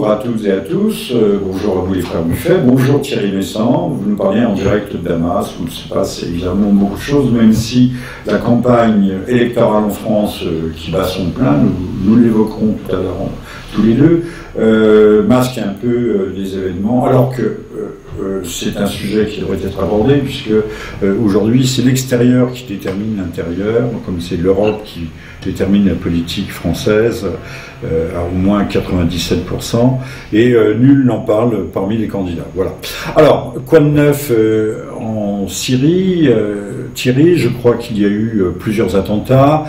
bonjour à toutes et à tous, bonjour à vous les frères Buffet, bonjour Thierry Messant, vous nous parlez en direct de Damas, où il se passe évidemment beaucoup de choses, même si la campagne électorale en France qui bat son plein, nous l'évoquerons tout à l'heure tous les deux, masque un peu les événements, alors que c'est un sujet qui devrait être abordé, puisque aujourd'hui c'est l'extérieur qui détermine l'intérieur, comme c'est l'Europe qui détermine la politique française à au moins 97%, et nul n'en parle parmi les candidats. Voilà. Alors, quoi de neuf en Syrie, Thierry? Je crois qu'il y a eu plusieurs attentats.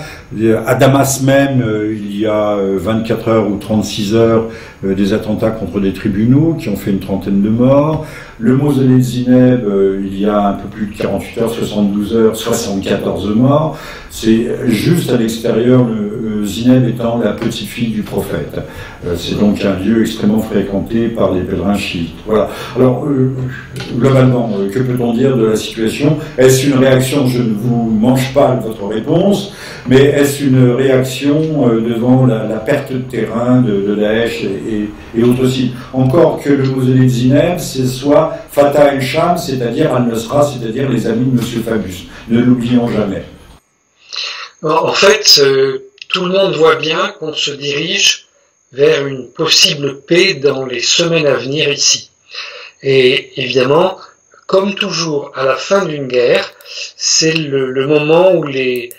À Damas même, il y a 24 heures ou 36 heures, des attentats contre des tribunaux qui ont fait une trentaine de morts. Le mausolée de Zineb, il y a un peu plus de 48 heures, 72 heures, 74 morts. C'est juste à l'extérieur, Zineb étant la petite fille du prophète. C'est donc un lieu extrêmement fréquenté par les pèlerins chiites. Voilà. Alors, globalement, que peut-on dire de la situation? Est-ce une réaction? Je ne vous mange pas votre réponse, mais est-ce une réaction devant la perte de terrain de Daesh et autres sites? Encore que le mausolée de Zineb, c'est soit Fatah el-Sham, c'est-à-dire Al-Nusra, c'est-à-dire les amis de M. Fabius. Ne l'oublions jamais. En fait, tout le monde voit bien qu'on se dirige vers une possible paix dans les semaines à venir ici. Et évidemment, comme toujours, à la fin d'une guerre, c'est le moment où les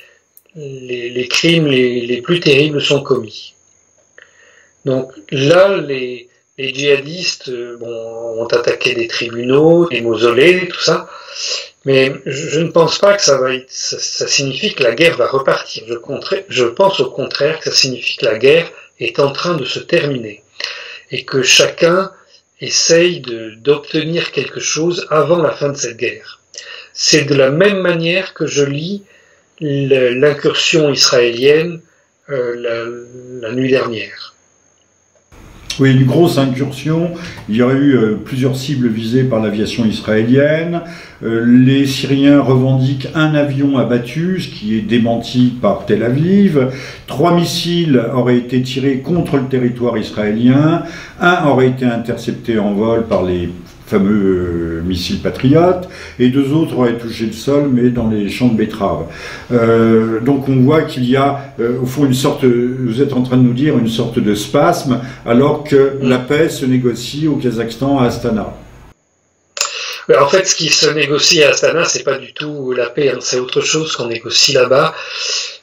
crimes les plus terribles sont commis. Donc là, les djihadistes ont attaqué des tribunaux, des mausolées, tout ça, mais je ne pense pas que ça signifie que la guerre va repartir. Je pense au contraire que ça signifie que la guerre est en train de se terminer et que chacun essaye d'obtenir quelque chose avant la fin de cette guerre. C'est de la même manière que je lis l'incursion israélienne la nuit dernière. Oui, une grosse incursion. Il y aurait eu plusieurs cibles visées par l'aviation israélienne. Les Syriens revendiquent un avion abattu, ce qui est démenti par Tel Aviv. 3 missiles auraient été tirés contre le territoire israélien. Un aurait été intercepté en vol par les fameux missiles patriotes, et 2 autres auraient touché le sol, mais dans les champs de betteraves. Donc on voit qu'il y a, au fond, une sorte, vous êtes en train de nous dire, une sorte de spasme, alors que la paix se négocie au Kazakhstan, à Astana. En fait, ce qui se négocie à Astana, c'est pas du tout la paix, hein, c'est autre chose qu'on négocie là-bas.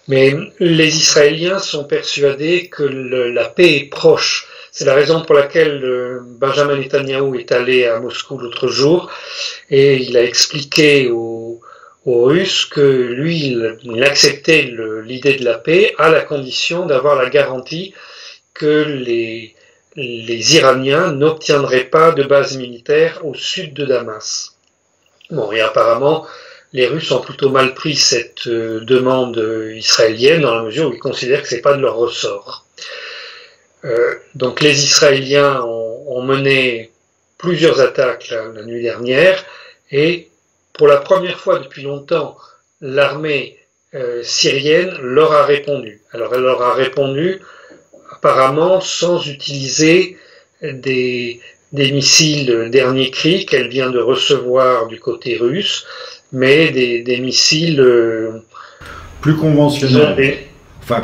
Mais les Israéliens sont persuadés que la paix est proche. C'est la raison pour laquelle Benjamin Netanyahou est allé à Moscou l'autre jour et il a expliqué aux Russes que lui, il acceptait l'idée de la paix à la condition d'avoir la garantie que les Iraniens n'obtiendraient pas de base militaire au sud de Damas. Bon, et apparemment, les Russes ont plutôt mal pris cette demande israélienne dans la mesure où ils considèrent que c'est pas de leur ressort. Donc les Israéliens ont mené plusieurs attaques la nuit dernière et pour la première fois depuis longtemps, l'armée syrienne leur a répondu. Alors elle leur a répondu apparemment sans utiliser des missiles dernier cri qu'elle vient de recevoir du côté russe, mais des missiles plus conventionnels. Enfin,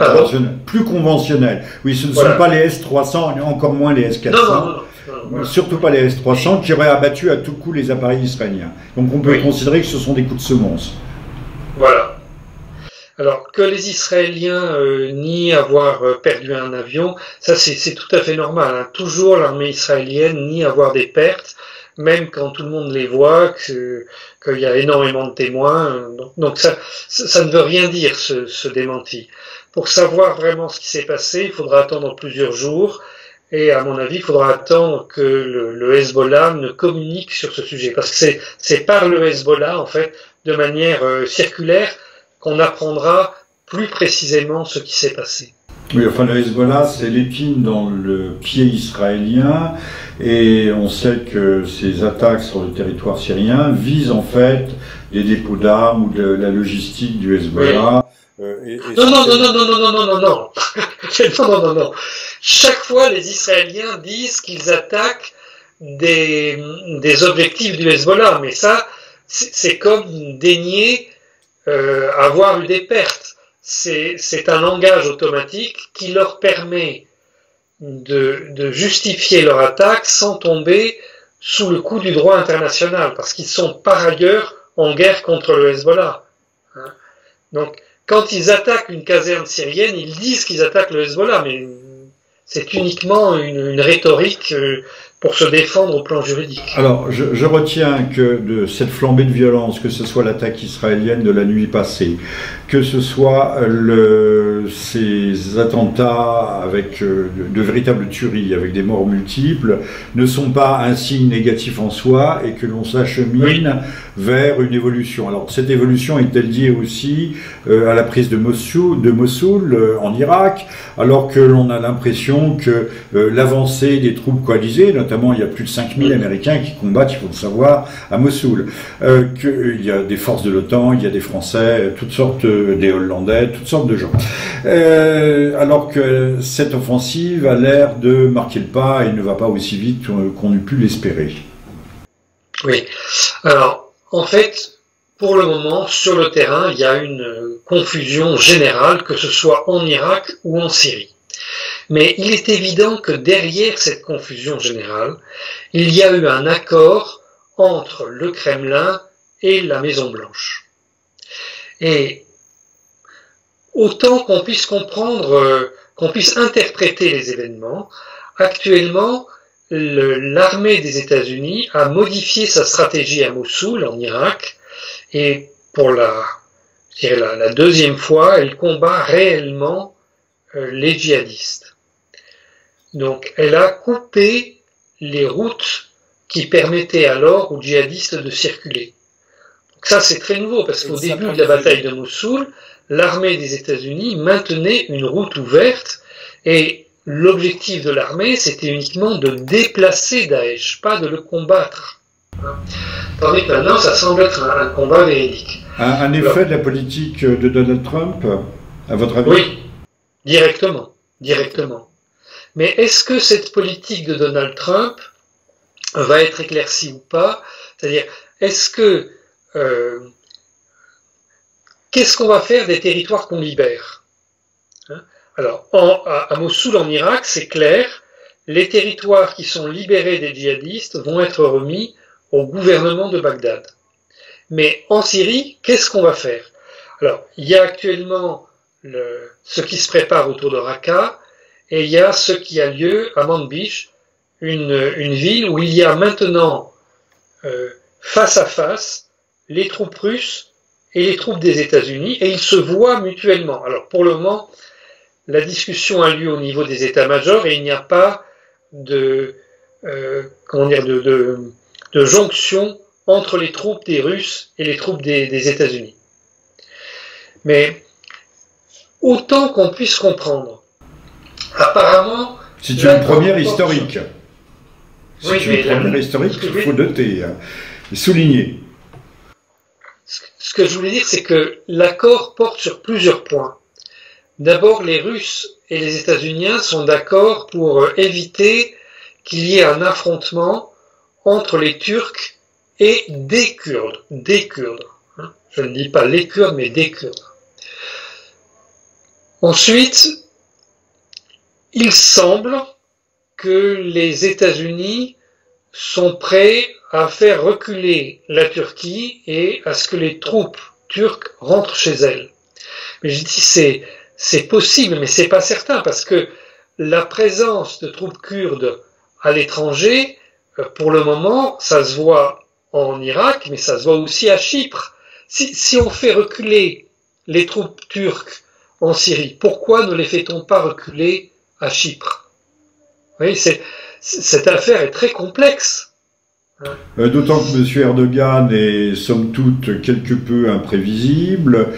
plus conventionnels. Oui, ce ne sont pas les S-300, et encore moins les S-400. Non. Surtout pas les S-300 qui auraient abattu à tout coup les appareils israéliens. Donc on peut considérer que ce sont des coups de semonce. Voilà. Alors que les Israéliens nient avoir perdu un avion, ça c'est tout à fait normal. Hein. Toujours l'armée israélienne nie avoir des pertes, même quand tout le monde les voit, qu'il y a énormément de témoins. Donc ça ne veut rien dire ce démenti. Pour savoir vraiment ce qui s'est passé, il faudra attendre plusieurs jours. Et à mon avis, il faudra attendre que le Hezbollah ne communique sur ce sujet. Parce que c'est par le Hezbollah, en fait, de manière circulaire, qu'on apprendra plus précisément ce qui s'est passé. Oui, enfin le Hezbollah, c'est l'épine dans le pied israélien. Et on sait que ces attaques sur le territoire syrien visent en fait des dépôts d'armes ou de la logistique du Hezbollah. Non. Non. Chaque fois, les Israéliens disent qu'ils attaquent des objectifs du Hezbollah, mais ça, c'est comme dénier avoir eu des pertes. C'est un langage automatique qui leur permet de justifier leur attaque sans tomber sous le coup du droit international, parce qu'ils sont par ailleurs en guerre contre le Hezbollah. Donc, quand ils attaquent une caserne syrienne, ils disent qu'ils attaquent le Hezbollah, mais c'est uniquement une rhétorique pour se défendre au plan juridique. Alors, je retiens que de cette flambée de violence, que ce soit l'attaque israélienne de la nuit passée, que ce soit ces attentats avec de véritables tueries, avec des morts multiples, ne sont pas un signe négatif en soi et que l'on s'achemine vers une évolution. Alors, cette évolution est-elle liée aussi à la prise de Mossoul en Irak, alors que l'on a l'impression que l'avancée des troupes coalisées, notamment il y a plus de 5000 Américains qui combattent, il faut le savoir, à Mossoul, qu'il y a des forces de l'OTAN, il y a des Français, toutes sortes, des Hollandais, toutes sortes de gens. Alors que cette offensive a l'air de marquer le pas et ne va pas aussi vite qu'on eût pu l'espérer. Oui. Alors, en fait, pour le moment, sur le terrain, il y a une confusion générale, que ce soit en Irak ou en Syrie. Mais il est évident que derrière cette confusion générale, il y a eu un accord entre le Kremlin et la Maison-Blanche. Et autant qu'on puisse comprendre, qu'on puisse interpréter les événements, actuellement, l'armée des États-Unis a modifié sa stratégie à Mossoul, en Irak, et pour la deuxième fois, elle combat réellement les djihadistes. Donc, elle a coupé les routes qui permettaient alors aux djihadistes de circuler. Donc ça, c'est très nouveau, parce qu'au début de la bataille de Mossoul, l'armée des États-Unis maintenait une route ouverte, et l'objectif de l'armée, c'était uniquement de déplacer Daesh, pas de le combattre. Tandis que maintenant, ça semble être un combat véridique. Un effet de la politique de Donald Trump, à votre avis? Oui, directement. Mais est-ce que cette politique de Donald Trump va être éclaircie ou pas? C'est-à-dire, qu'est-ce qu'on va faire des territoires qu'on libère? Alors, à Mossoul, en Irak, c'est clair, les territoires qui sont libérés des djihadistes vont être remis au gouvernement de Bagdad. Mais en Syrie, qu'est-ce qu'on va faire? Alors, il y a actuellement ce qui se prépare autour de Raqqa, et il y a ce qui a lieu à Manbij, une ville où il y a maintenant face à face les troupes russes et les troupes des États-Unis, et ils se voient mutuellement. Alors pour le moment, la discussion a lieu au niveau des états-majors et il n'y a pas de jonction entre les troupes des Russes et les troupes des États-Unis. Mais autant qu'on puisse comprendre, apparemment... C'est une première historique. C'est oui, une première historique qu'il faut noter et souligner. Ce que je voulais dire, c'est que l'accord porte sur plusieurs points. D'abord, les Russes et les États-Unis sont d'accord pour éviter qu'il y ait un affrontement entre les Turcs et des Kurdes. Des Kurdes. Je ne dis pas les Kurdes, mais des Kurdes. Ensuite, il semble que les États-Unis sont prêts à faire reculer la Turquie et à ce que les troupes turques rentrent chez elles. Mais je dis c'est possible, mais c'est pas certain, parce que la présence de troupes kurdes à l'étranger, pour le moment, ça se voit en Irak, mais ça se voit aussi à Chypre. Si on fait reculer les troupes turques en Syrie, pourquoi ne les fait-on pas reculer à Chypre? Vous voyez, cette affaire est très complexe. D'autant que M. Erdogan est somme toute quelque peu imprévisible,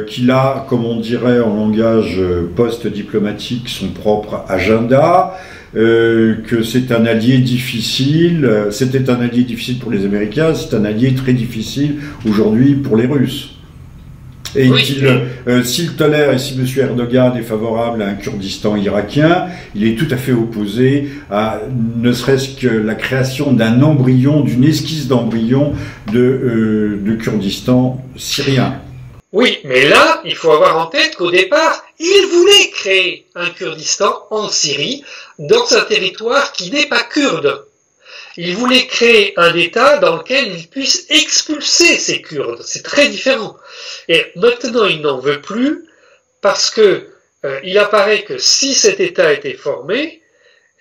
qu'il a, comme on dirait en langage post-diplomatique, son propre agenda, que c'est un allié difficile, c'était un allié difficile pour les Américains, c'est un allié très difficile aujourd'hui pour les Russes. Et s'il tolère et si M. Erdogan est favorable à un Kurdistan irakien, il est tout à fait opposé à ne serait-ce que la création d'un embryon, d'une esquisse d'embryon de Kurdistan syrien. Oui, mais là, il faut avoir en tête qu'au départ, il voulait créer un Kurdistan en Syrie, dans un territoire qui n'est pas kurde. Il voulait créer un État dans lequel il puisse expulser ces Kurdes. C'est très différent. Et maintenant, il n'en veut plus parce que il apparaît que si cet État était formé,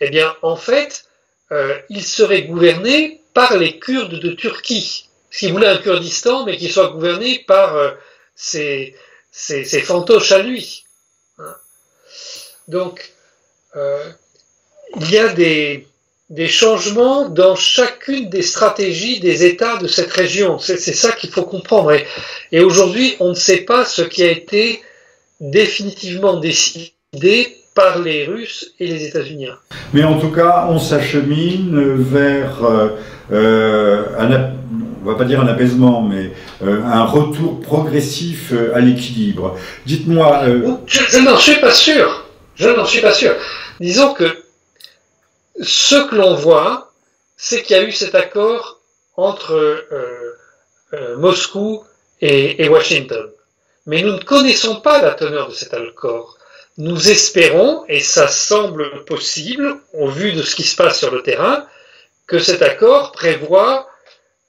eh bien, en fait, il serait gouverné par les Kurdes de Turquie. S'il voulait un Kurdistan, mais qui soit gouverné par ses fantoches à lui. Donc, il y a des changements dans chacune des stratégies des États de cette région. C'est ça qu'il faut comprendre. Et aujourd'hui, on ne sait pas ce qui a été définitivement décidé par les Russes et les États-Unis. Mais en tout cas, on s'achemine vers on va pas dire un apaisement, mais un retour progressif à l'équilibre. Dites-moi... Je n'en suis pas sûr. Je n'en suis pas sûr. Disons que ce que l'on voit, c'est qu'il y a eu cet accord entre Moscou et Washington. Mais nous ne connaissons pas la teneur de cet accord. Nous espérons, et ça semble possible, au vu de ce qui se passe sur le terrain, que cet accord prévoit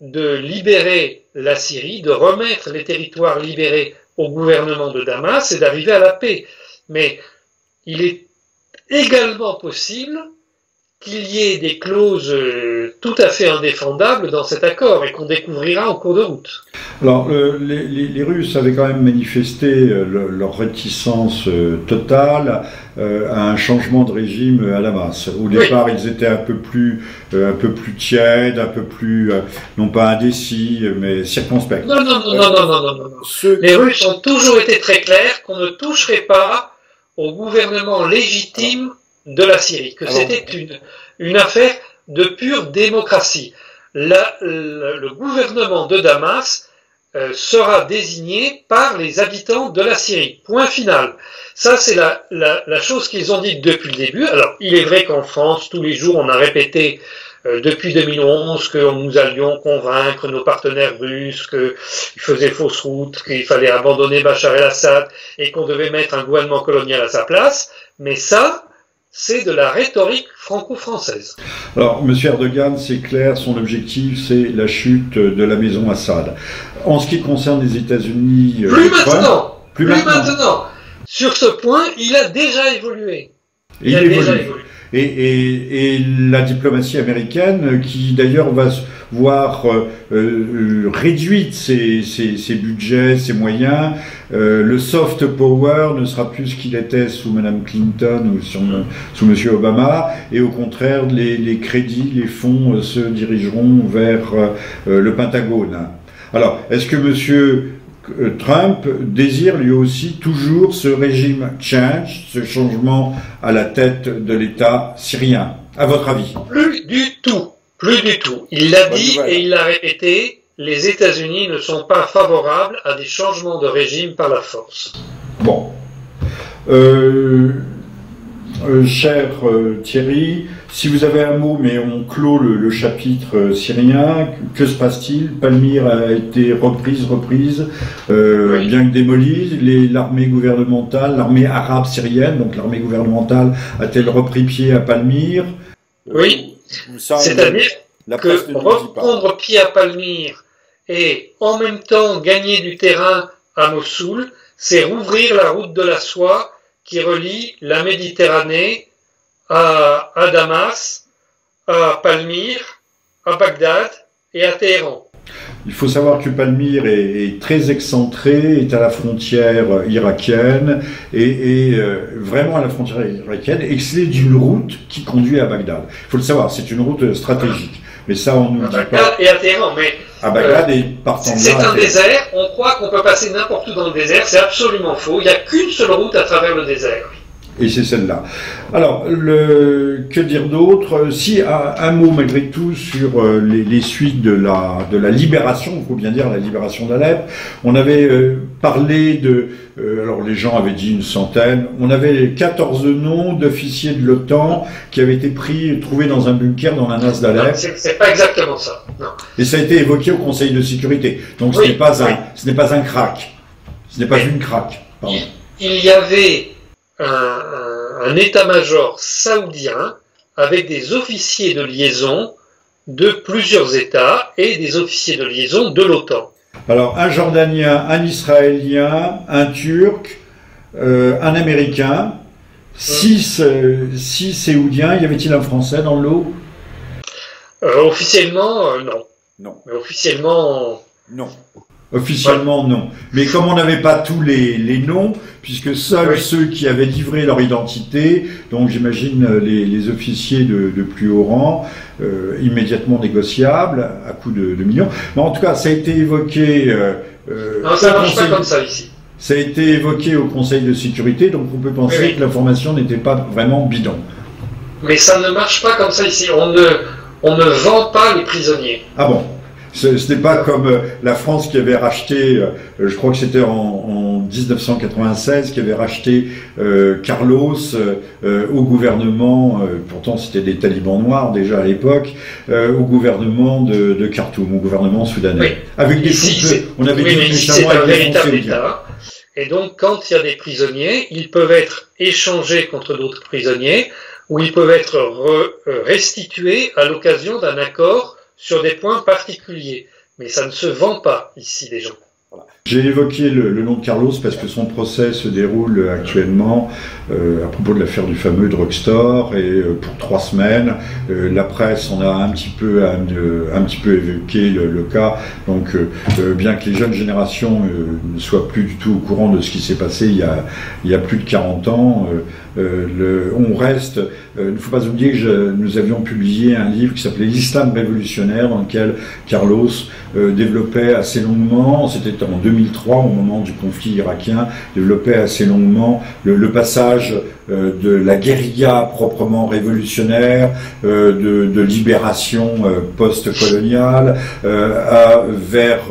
de libérer la Syrie, de remettre les territoires libérés au gouvernement de Damas et d'arriver à la paix. Mais il est également possible qu'il y ait des clauses tout à fait indéfendables dans cet accord et qu'on découvrira en cours de route. Alors, les Russes avaient quand même manifesté leur réticence totale à un changement de régime à Damas. Au départ, oui, ils étaient un peu plus tièdes, un peu plus, non pas indécis, mais circonspects. Non. Les Russes ont toujours été très clairs qu'on ne toucherait pas au gouvernement légitime de la Syrie, que c'était une affaire de pure démocratie. Le gouvernement de Damas sera désigné par les habitants de la Syrie. Point final. Ça, c'est la chose qu'ils ont dite depuis le début. Alors, il est vrai qu'en France, tous les jours, on a répété depuis 2011 que nous allions convaincre nos partenaires russes qu'il faisait fausse route, qu'il fallait abandonner Bachar el-Assad et qu'on devait mettre un gouvernement colonial à sa place. Mais ça, c'est de la rhétorique franco-française. Alors, M. Erdogan, c'est clair, son objectif, c'est la chute de la maison Assad. En ce qui concerne les États-Unis... Plus maintenant. Sur ce point, il a déjà évolué. Et la diplomatie américaine, qui d'ailleurs va voir réduite ses budgets, ses moyens, le soft power ne sera plus ce qu'il était sous Mme Clinton ou sous M. Obama, et au contraire, les crédits, les fonds se dirigeront vers le Pentagone. Alors, est-ce que M. Trump désire lui aussi toujours ce régime change, ce changement à la tête de l'État syrien, à votre avis? Plus du tout. Il l'a dit et il l'a répété, les États-Unis ne sont pas favorables à des changements de régime par la force. Bon. Cher Thierry, si vous avez un mot, mais on clôt le chapitre syrien, que se passe-t-il? Palmyre a été reprise, oui, bien que démolie. L'armée gouvernementale, l'armée arabe syrienne, donc l'armée gouvernementale, a-t-elle repris pied à Palmyre? Oui, c'est-à-dire que reprendre pied à Palmyre et en même temps gagner du terrain à Mossoul, c'est rouvrir la route de la soie qui relie la Méditerranée à Damas, à Palmyre, à Bagdad et à Téhéran. Il faut savoir que Palmyre est très excentré, est à la frontière irakienne, et vraiment à la frontière irakienne, et c'est d'une route qui conduit à Bagdad. Il faut le savoir, c'est une route stratégique. Mais ça, on ne nous dit pas. Et à Téhéran, mais à Bagdad et partant de là. C'est un désert, on croit qu'on peut passer n'importe où dans le désert, c'est absolument faux. Il n'y a qu'une seule route à travers le désert. Et c'est celle-là. Alors, que dire d'autre? Si, un mot malgré tout sur les suites de la libération, il faut bien dire la libération d'Alep. On avait parlé alors les gens avaient dit une centaine, on avait 14 noms d'officiers de l'OTAN qui avaient été trouvés dans un bunker dans la nasse d'Alep. C'est pas exactement ça, non. Et ça a été évoqué au Conseil de sécurité. Donc ce n'est pas un crack. Ce n'est pas une craque. Pardon. Il y avait un état-major saoudien avec des officiers de liaison de plusieurs États et des officiers de liaison de l'OTAN. Alors, un Jordanien, un Israélien, un Turc, un Américain, 6 Séoudiens. Y avait-il un Français dans le lot? Officiellement, non. Non. Mais officiellement... Non. Officiellement, non. Mais comme on n'avait pas tous les noms, puisque seuls ceux qui avaient livré leur identité, donc j'imagine les officiers de plus haut rang, immédiatement négociables, à coût de millions. Mais en tout cas, ça a été évoqué... non, ça ne marche pas comme ça ici. Ça a été évoqué au Conseil de sécurité, donc on peut penser que l'information n'était pas vraiment bidon. Mais ça ne marche pas comme ça ici. On ne vend pas les prisonniers. Ah bon? Ce n'est pas comme la France qui avait racheté, je crois que c'était en 1996, qui avait racheté Carlos au gouvernement, pourtant c'était des talibans noirs déjà à l'époque, au gouvernement de Khartoum, au gouvernement soudanais. Oui. Avec des fonds, on avait dit c'est un véritable État. Et donc quand il y a des prisonniers, ils peuvent être échangés contre d'autres prisonniers, ou ils peuvent être restitués à l'occasion d'un accord sur des points particuliers. Mais ça ne se vend pas ici, les gens. Voilà. J'ai évoqué le nom de Carlos parce que son procès se déroule actuellement à propos de l'affaire du fameux drugstore et pour 3 semaines. La presse en a un petit peu évoqué le cas. Donc, bien que les jeunes générations ne soient plus du tout au courant de ce qui s'est passé il y a plus de 40 ans, on reste... il ne faut pas oublier que nous avions publié un livre qui s'appelait l'Islam révolutionnaire, dans lequel Carlos développait assez longuement, c'était en 2003 au moment du conflit irakien, développait assez longuement le passage de la guérilla proprement révolutionnaire, de libération post-coloniale vers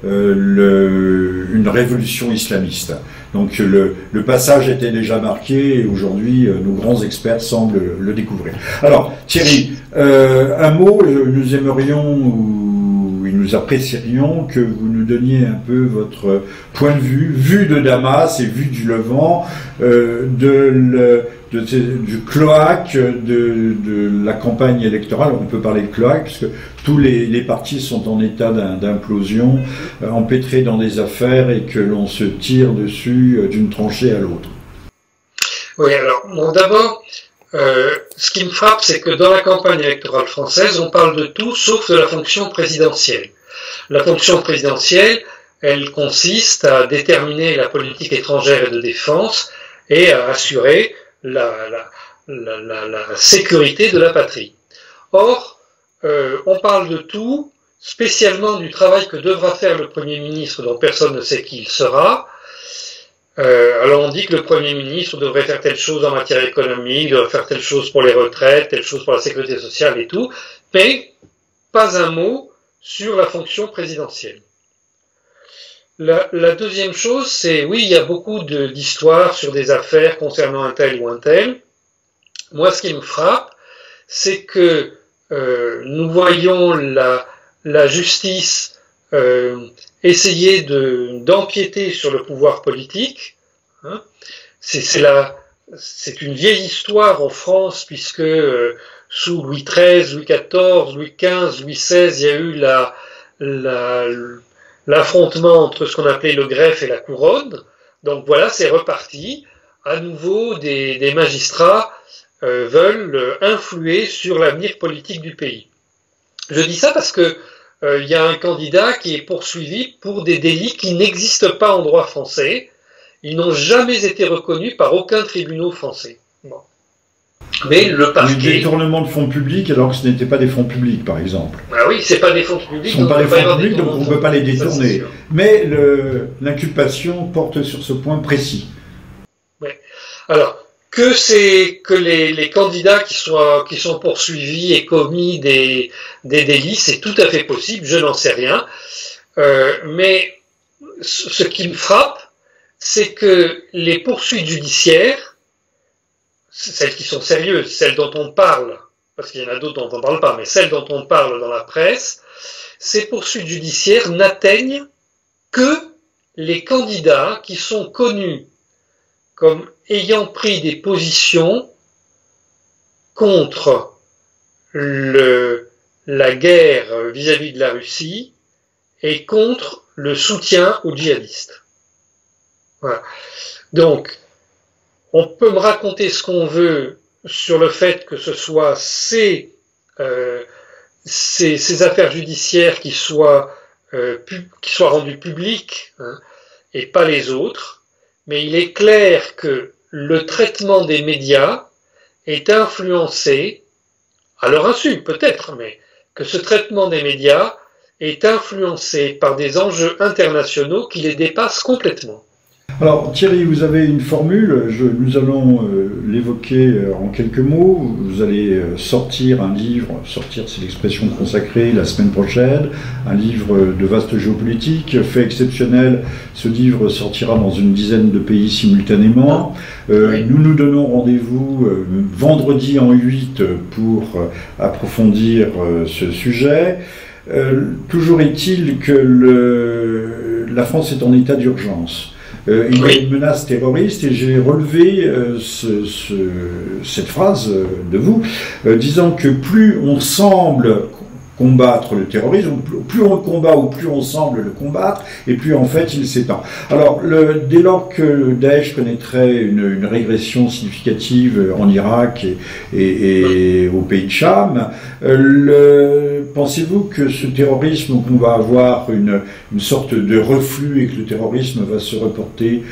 une révolution islamiste. Donc le passage était déjà marqué et aujourd'hui nos grands experts semblent le découvrir. Alors Thierry, un mot, nous aimerions nous apprécierions que vous nous donniez un peu votre point de vue de Damas et vue du Levant, du cloaque de la campagne électorale. On peut parler de cloaque puisque tous les partis sont en état d'implosion, empêtrés dans des affaires et que l'on se tire dessus d'une tranchée à l'autre. Oui, alors, bon, d'abord, ce qui me frappe, c'est que dans la campagne électorale française, on parle de tout sauf de la fonction présidentielle. La fonction présidentielle, elle consiste à déterminer la politique étrangère et de défense et à assurer la sécurité de la patrie. Or, on parle de tout, spécialement du travail que devra faire le Premier ministre, dont personne ne sait qui il sera. Alors on dit que le Premier ministre devrait faire telle chose en matière économique, devrait faire telle chose pour les retraites, telle chose pour la sécurité sociale et tout, mais pas un mot sur la fonction présidentielle. La deuxième chose, c'est, oui, il y a beaucoup d'histoires sur des affaires concernant un tel ou un tel. Moi, ce qui me frappe, c'est que nous voyons la justice essayer d'empiéter sur le pouvoir politique. Hein. C'est une vieille histoire en France, puisque sous Louis XIII, Louis XIV, Louis XV, Louis XVI, il y a eu l'affrontement entre ce qu'on appelait le greffe et la couronne. Donc voilà, c'est reparti. À nouveau, des magistrats veulent influer sur l'avenir politique du pays. Je dis ça parce que il y a un candidat qui est poursuivi pour des délits qui n'existent pas en droit français. Ils n'ont jamais été reconnus par aucun tribunal français. Bon. Mais le parquet... Le détournement de fonds publics alors que ce n'étaient pas des fonds publics, par exemple. Ah oui, c'est pas des fonds publics. Ce ne sont pas des fonds publics, donc on ne peut pas les détourner. Mais l'inculpation porte sur ce point précis. Ouais. Alors, que les candidats qui sont poursuivis et commis des délits, c'est tout à fait possible, je n'en sais rien. Mais ce qui me frappe, c'est que les poursuites judiciaires, celles qui sont sérieuses, celles dont on parle, parce qu'il y en a d'autres dont on ne parle pas, mais celles dont on parle dans la presse, ces poursuites judiciaires n'atteignent que les candidats qui sont connus comme ayant pris des positions contre la guerre vis-à-vis de la Russie et contre le soutien aux djihadistes. Voilà. Donc, on peut me raconter ce qu'on veut sur le fait que ce soit ces affaires judiciaires qui soient rendues publiques, hein, et pas les autres, mais il est clair que le traitement des médias est influencé, à leur insu peut-être, mais que ce traitement des médias est influencé par des enjeux internationaux qui les dépassent complètement. Alors Thierry, vous avez une formule, nous allons l'évoquer en quelques mots. Vous allez sortir un livre, sortir c'est l'expression consacrée, la semaine prochaine, un livre de vaste géopolitique, fait exceptionnel. Ce livre sortira dans une dizaine de pays simultanément. Nous nous donnons rendez-vous vendredi en 8 pour approfondir ce sujet. Toujours est-il que la France est en état d'urgence. Il y a une menace terroriste et j'ai relevé cette phrase de vous, disant que plus on semble combattre le terrorisme, plus on le combat ou plus on semble le combattre, et plus en fait il s'étend. Alors, dès lors que Daesh connaîtrait une régression significative en Irak et au pays de Cham, pensez-vous que ce terrorisme, on va avoir une sorte de reflux et que le terrorisme va se reporter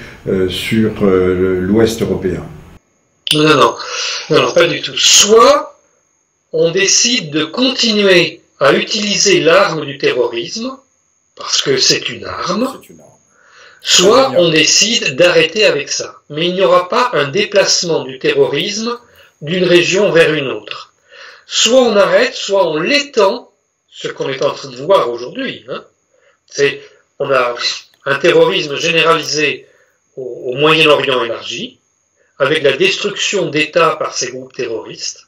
sur l'Ouest européen? Non, pas du tout. Soit on décide de continuer à utiliser l'arme du terrorisme, parce que c'est une arme, soit on décide d'arrêter avec ça. Mais il n'y aura pas un déplacement du terrorisme d'une région vers une autre. Soit on arrête, soit on l'étend, ce qu'on est en train de voir aujourd'hui. Hein. On a un terrorisme généralisé au Moyen-Orient élargi, avec la destruction d'États par ces groupes terroristes,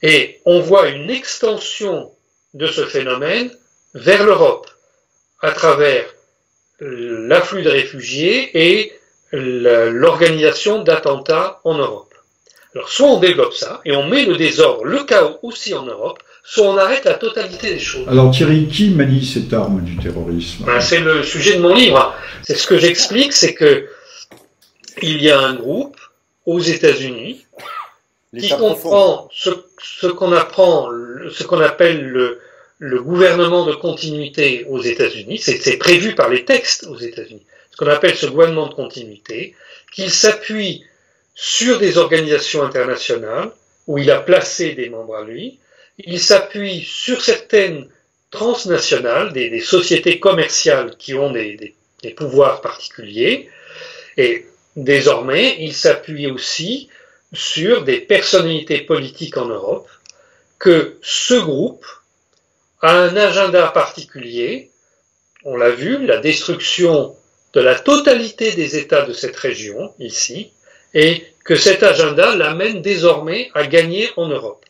et on voit une extension de ce phénomène vers l'Europe, à travers l'afflux de réfugiés et l'organisation d'attentats en Europe. Alors soit on développe ça, et on met le désordre, le chaos aussi en Europe, soit on arrête la totalité des choses. Alors Thierry, qui manie cette arme du terrorisme? C'est le sujet de mon livre. C'est ce que j'explique, c'est que il y a un groupe aux États-Unis qui comprend ce qu'on appelle le gouvernement de continuité aux États-Unis. C'est prévu par les textes aux États-Unis. Ce qu'on appelle ce gouvernement de continuité, qu'il s'appuie sur des organisations internationales où il a placé des membres à lui. Il s'appuie sur certaines transnationales, des sociétés commerciales qui ont des pouvoirs particuliers. Et désormais, il s'appuie aussi sur des personnalités politiques en Europe, que ce groupe a un agenda particulier, on l'a vu, la destruction de la totalité des États de cette région, ici, et que cet agenda l'amène désormais à gagner en Europe.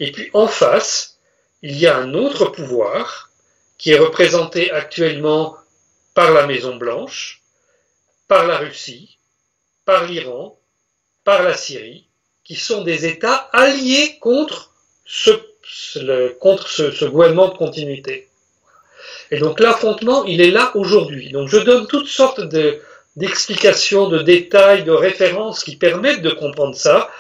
Et puis en face, il y a un autre pouvoir qui est représenté actuellement par la Maison-Blanche, par la Russie, par l'Iran, par la Syrie, qui sont des États alliés contre ce gouvernement de continuité. Et donc l'affrontement, il est là aujourd'hui. Donc je donne toutes sortes d'explications, de détails, de références qui permettent de comprendre ça.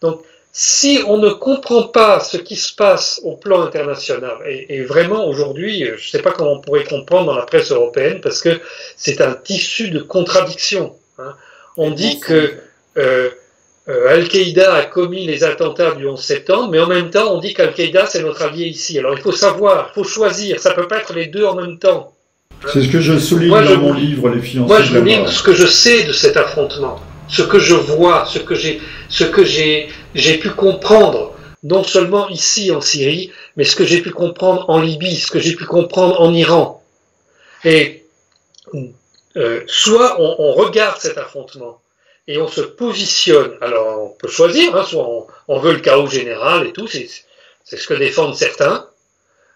Donc si on ne comprend pas ce qui se passe au plan international, et vraiment aujourd'hui, je ne sais pas comment on pourrait comprendre dans la presse européenne, parce que c'est un tissu de contradictions. Hein. On dit que Al-Qaïda a commis les attentats du 11 septembre, mais en même temps, on dit qu'Al-Qaïda, c'est notre allié ici. Alors il faut savoir, il faut choisir, ça ne peut pas être les deux en même temps. C'est ce que je souligne dans mon livre, Les fiancés. Moi, je vous livre ce que je sais de cet affrontement. ce que je vois, ce que j'ai pu comprendre, non seulement ici en Syrie, mais ce que j'ai pu comprendre en Libye, ce que j'ai pu comprendre en Iran. Et soit on regarde cet affrontement et on se positionne, alors on peut choisir, hein, soit on veut le chaos général et tout, c'est ce que défendent certains,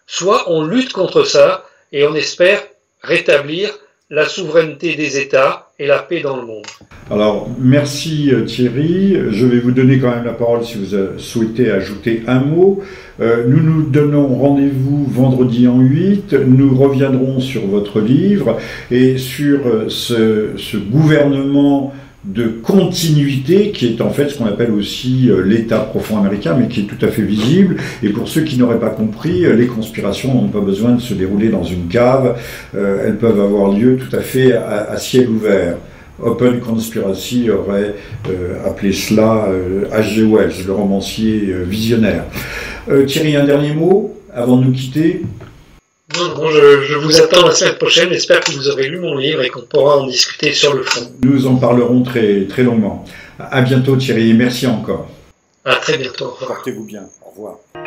soit on lutte contre ça et on espère rétablir la souveraineté des États et la paix dans le monde. Alors, merci Thierry. Je vais vous donner quand même la parole si vous souhaitez ajouter un mot. Nous nous donnons rendez-vous vendredi en 8. Nous reviendrons sur votre livre et sur ce gouvernement de continuité qui est en fait ce qu'on appelle aussi l'État profond américain, mais qui est tout à fait visible. Et pour ceux qui n'auraient pas compris, les conspirations n'ont pas besoin de se dérouler dans une cave. Elles peuvent avoir lieu tout à fait à ciel ouvert. Open Conspiracy aurait appelé cela H.G. Wells, le romancier visionnaire. Thierry, un dernier mot avant de nous quitter? Non, je vous attends la semaine prochaine. J'espère que vous aurez lu mon livre et qu'on pourra en discuter sur le fond. Nous en parlerons très, très longuement. À bientôt Thierry et merci encore. À très bientôt. Portez-vous bien. Au revoir.